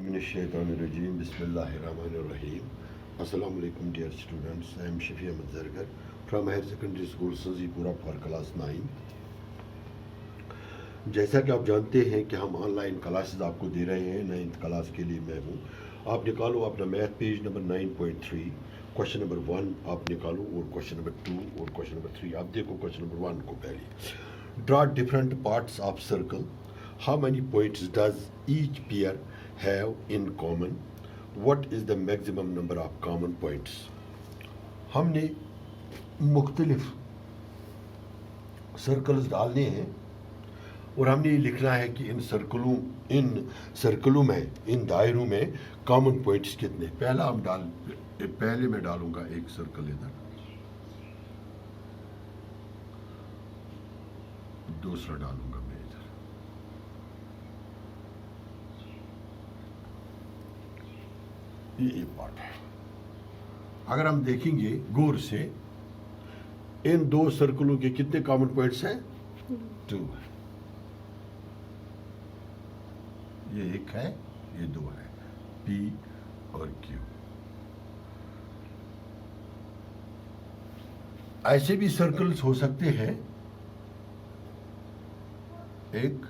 Minesh-shaytanir-rajim. Bismillahir-rahmanir-rahim. Assalamu alaikum dear students. I am Shafi Ahmed Zargar from Higher Secondary School Sanzipura for class 9. जैसा कि आप जानते हैं कि हम ऑनलाइन क्लासेस आपको दे रहे हैं, 9th क्लास के लिए मैं हूँ. आप निकालो अपना math page number 9.3, question number 1 आप निकालो और क्वेश्चन नंबर 2 और क्वेश्चन नंबर 3. आप देखो क्वेश्चन नंबर 1 को पहले. Draw different parts of circle. How many points does each pair have in common? What is the maximum number of common points? हमने मुख्तलिफ सर्कल्स डालने हैं और हमने ये लिखना है कि इन सर्कलों में, इन दायरों में कॉमन पॉइंट्स कितने. पहले मैं डालूंगा एक सर्कल इधर, दूसरा डालूंगा मैं इधर. ये एक पार्ट है. अगर हम देखेंगे गौर से, इन दो सर्कलों के कितने कॉमन पॉइंट्स हैं? 2 है. ये एक है, ये 2 है, P और Q. ऐसे भी सर्कल्स हो सकते हैं, 1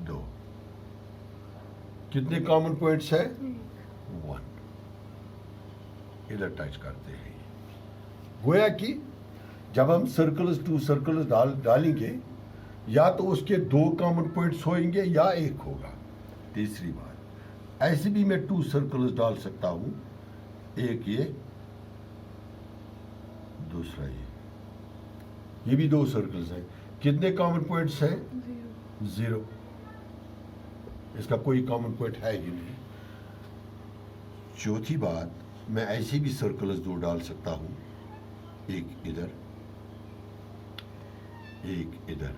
2. कितने कॉमन पॉइंट्स है? 1. इधर टच करते हैं. गोया कि जब हम टू सर्कल्स डालेंगे, या तो उसके 2 कॉमन पॉइंट्स होंगे या 1 होगा. तीसरी बात, ऐसे भी मैं 2 सर्कल्स डाल सकता हूं, एक ये, दूसरा ये भी 2 सर्कल्स हैं. कितने कॉमन पॉइंट्स हैं? 0. इसका कोई कॉमन पॉइंट है ही नहीं. चौथी बात, मैं ऐसे भी सर्कल्स 2 डाल सकता हूं, एक इधर, एक इधर.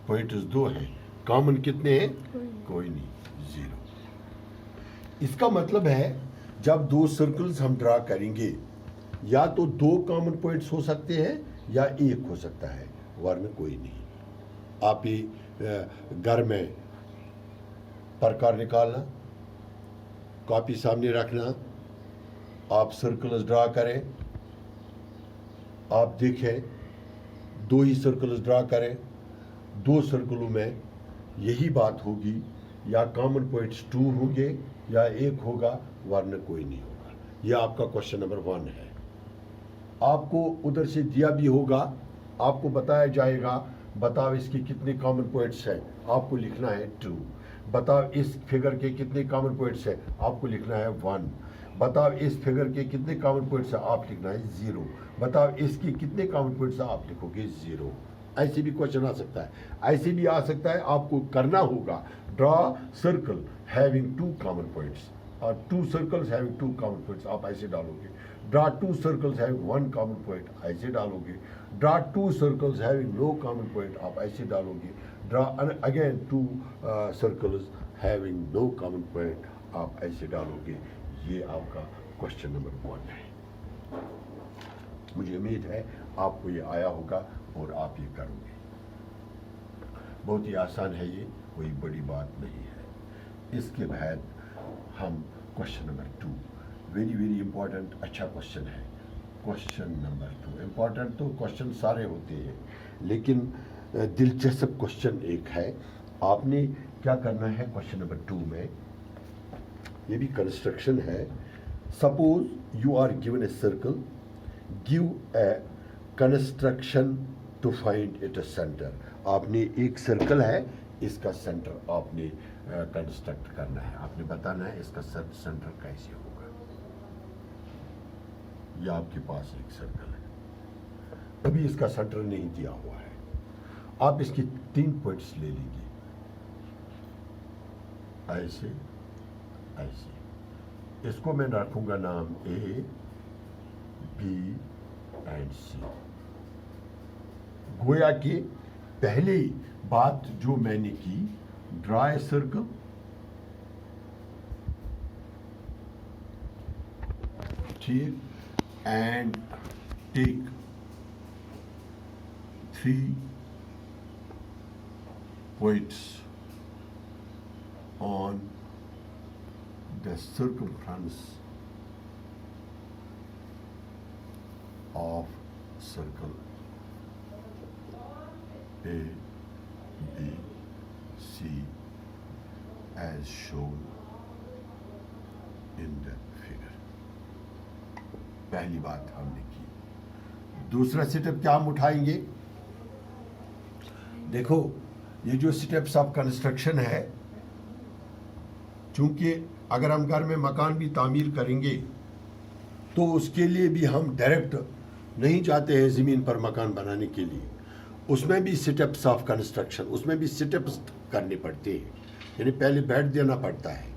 पॉइंट्स 2 हैं, कॉमन कितने हैं? कोई नहीं, 0. इसका मतलब है जब 2 सर्कल्स हम ड्रा करेंगे, या तो 2 कॉमन पॉइंट्स हो सकते हैं या 1 हो सकता है, वरना कोई नहीं. आप ये घर में प्रकार निकालना, कॉपी सामने रखना, आप सर्कल्स ड्रा करें, आप देखें 2 ही सर्कल्स ड्रा करें, 2 सर्कलों में यही बात होगी, या कॉमन पॉइंट्स 2 होंगे या 1 होगा, वरना कोई नहीं होगा. यह आपका क्वेश्चन नंबर 1 है. आपको उधर से दिया भी होगा, आपको बताया जाएगा, बताओ इसके कितने कॉमन पॉइंट्स हैं, आपको लिखना है 2. बताओ इस फिगर के कितने कॉमन पॉइंट्स हैं, आपको लिखना है 1. बताओ इस फिगर के कितने कॉमन पॉइंट्स हैं, आप लिखना है 0. बताओ इसके कितने कॉमन पॉइंट्स हैं, आप लिखोगे 0. ऐसे भी क्वेश्चन आ सकता है. ऐसे भी आ सकता है, आपको करना होगा draw circle having 2 common points और 2 सर्कल्स हैविंग 2 कॉमन पॉइंट्स, आप ऐसे डालोगे. Draw 2 circles having 1 common point, ऐसे डालोगे. Draw 2 circles having no common point, आप ऐसे डालोगे. Draw again 2 circles having no common point, आप ऐसे डालोगे. ये आपका क्वेश्चन नंबर 1 है. मुझे उम्मीद है आपको ये आया होगा और आप ये करोगे. बहुत ही आसान है, ये कोई बड़ी बात नहीं है. इसके बाद हम question number 2, very very important, अच्छा क्वेश्चन है. क्वेश्चन नंबर 2 इंपॉर्टेंट तो क्वेश्चन सारे होते हैं, लेकिन दिलचस्प क्वेश्चन एक है. आपने क्या करना है क्वेश्चन नंबर 2 में, ये भी कंस्ट्रक्शन है. Suppose you are given a circle, give a construction to find it a centre. आपने एक सर्कल है, इसका सेंटर आपने कंस्ट्रक्ट करना है. आपने बताना है इसका सेंटर कैसे होगा. यह आपके पास एक सर्कल है, अभी इसका सेंटर नहीं दिया हुआ है. आप इसके 3 पॉइंट्स ले लीजिए, ऐसे ऐसे. इसको मैं रखूंगा नाम A, B एंड C. गोया कि पहली बात जो मैंने की, ड्रा ए सर्कल, ठीक, and take 3 points on the circumference of circle A, B, C as shown in the figure. पहली बात हमने की. दूसरा स्टेप क्या हम उठाएंगे? देखो, ये जो स्टेप्स ऑफ कंस्ट्रक्शन है, चूंकि अगर हम घर में मकान भी तामीर करेंगे तो उसके लिए भी हम डायरेक्ट नहीं जाते हैं ज़मीन पर मकान बनाने के लिए. उसमें भी स्टेप्स ऑफ कंस्ट्रक्शन, उसमें भी स्टेप्स करने पड़ते हैं. यानी पहले बेड देना पड़ता है,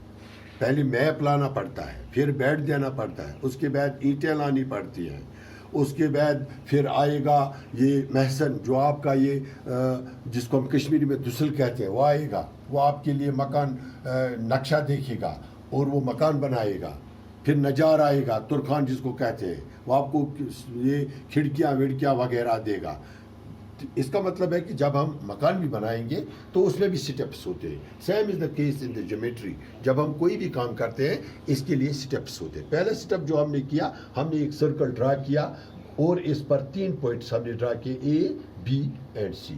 पहले मैप लाना पड़ता है, फिर बेड देना पड़ता है, उसके बाद ईंटें लानी पड़ती हैं, उसके बाद फिर आएगा ये महसन जो आपका ये जिसको हम कश्मीरी में दुसल कहते हैं, वो आएगा, वो आपके लिए मकान नक्शा देखेगा और वो मकान बनाएगा. फिर नजार आएगा, तुरखान जिसको कहते हैं, वो आपको ये खिड़कियाँ विड़कियाँ वगैरह देगा. इसका मतलब है कि जब हम मकान भी बनाएंगे तो उसमें भी स्टेप्स होते हैं. Same is the case in the geometry. जब हम कोई भी काम करते हैं इसके लिए स्टेप्स होते हैं. पहला स्टेप जो हमने किया, हमने एक सर्कल ड्रा किया और इस पर 3 पॉइंट्स हमने ड्रा किए, ए, बी एंड सी.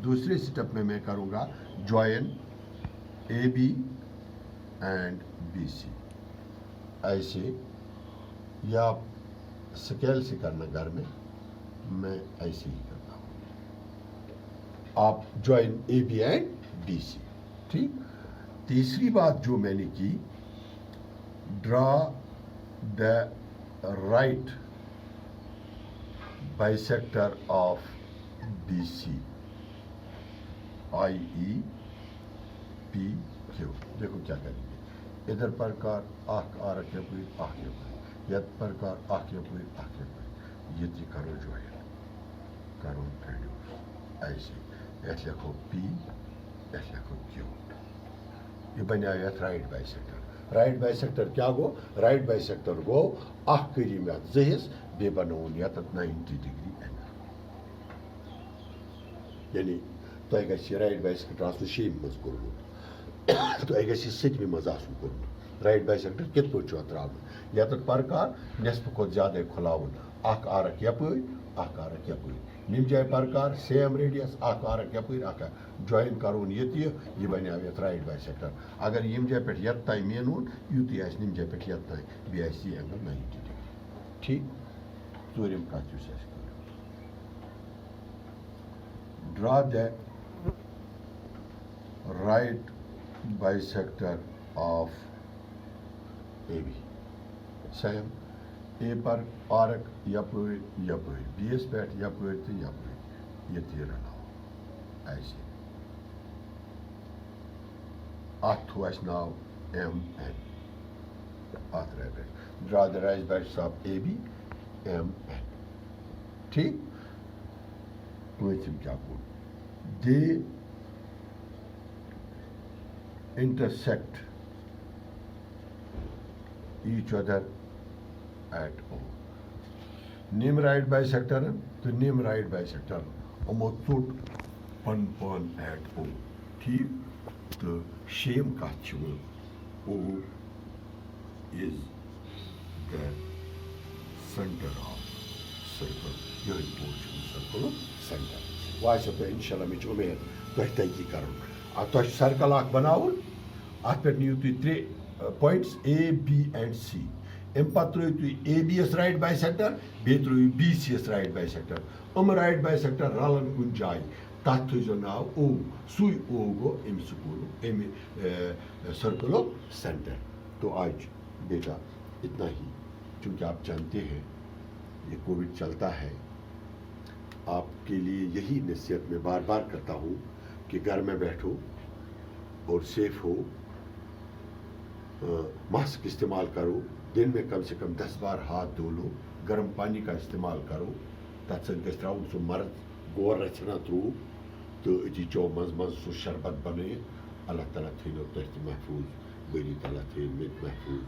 दूसरे स्टेप में मैं करूँगा join A B and B C. ऐसे या आप स्केल से करना घर में, मैं ऐसे ही करता हूँ. आप join A B and B C. ठीक. तीसरी बात जो मैंने की, draw the right bisector of B C, I E P Q. देखो क्या करेंगे, इधर प्रकार आख आ रखे कोई आख यद प्रकार आख ये करो ज्वाइन करो प्रोड्यूस. ऐसे यथ लिखो पी, यथ लिखो क्यू. ये बना यथ राइट बाइसेक्टर. राइट बाइसेक्टर क्या गो? राइट बाइसेक्टर गो अख करी में जहिस बे बनोन यत 90 डिग्री एंगल. यानी तो गि राइट बाइसेक्टर आसु शेम मज कोर्मुत, तो गि सतमि मज आसु कोर्मुत. राइट बाइसेक्टर कित पे त्रावन, यत प्रकार नेसफ खोत ज्यादा खुलावन, अख आरक यपरी अख आरक यपरी. निम जाय प्रकार सेम रेडियस अख आरक यपरी अख ज्वाइन करोन ये बना यथ राइट बाइसेक्टर. अगर यम जाय पे यत ताई मेनून यूत आस निम जाय पे यत ताई बे एंगल 90 डिग्री. ठीक. ूरम कत draw the right bisector of A B. Same A पर आरक यपरी बी एस पे यपरी तो यपरी ये 13 नाव. ऐसे अथ थोस नाव एम एन. अथ right draw the right bisector of A B M N. ठीक. क्या बोल, दे intersect each other at O. Name right bisector तो name right bisector अमो तुट पन at O. ठीक. तो शेम का O is the center of circle. यह circle center. वाह सब इंशाल्लाह में उम्मीद तो तय करूँ. तो सर्कल अख बनावन, अत पे नीव तुम 3 points A B and C. अम पे त्रो तुम A B S right bisector, बे त्रो B C S right bisector. Right bisector रलन कुन जाय, तथ थो नाव ओ. सुई ओ गो अम स्कूल अम सर्कल सेंटर. तो आज बेटा इतना ही. चूँकि आप जानते हैं ये कोविड चलता है, आपके लिए यही नसीहत मैं बार बार करता हूँ कि घर में बैठो और सेफ हो. मास्क इस्तेमाल करो, दिन में कम से कम 10 बार हाथ धो लो, गर्म पानी का इस्तेमाल करो. तथ सो सो मर्द गोर रचना थ्रू तो अति चो मज सो शरबत बने. अल्लाह ताला थो तुम महफूज, बरी ताला थो मे महफूज,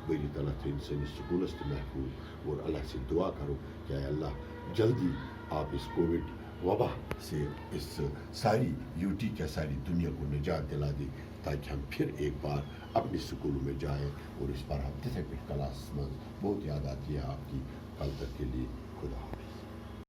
बरी ताला थो सैनिस स्कूलस महफूज. और अल्लाह से दुआ करो कि अल्लाह जल्दी आप इस कोविड وبا سے اس ساری یوٹی کے ساری دنیا کو نجات دلا دے تاکہ ہم پھر ایک بار اپنے سکولوں میں جائیں اور اس پر ہم تھے کلاس میں بہت یاد آتی ہے آپ کی کل تک کے لیے خدا حافظ.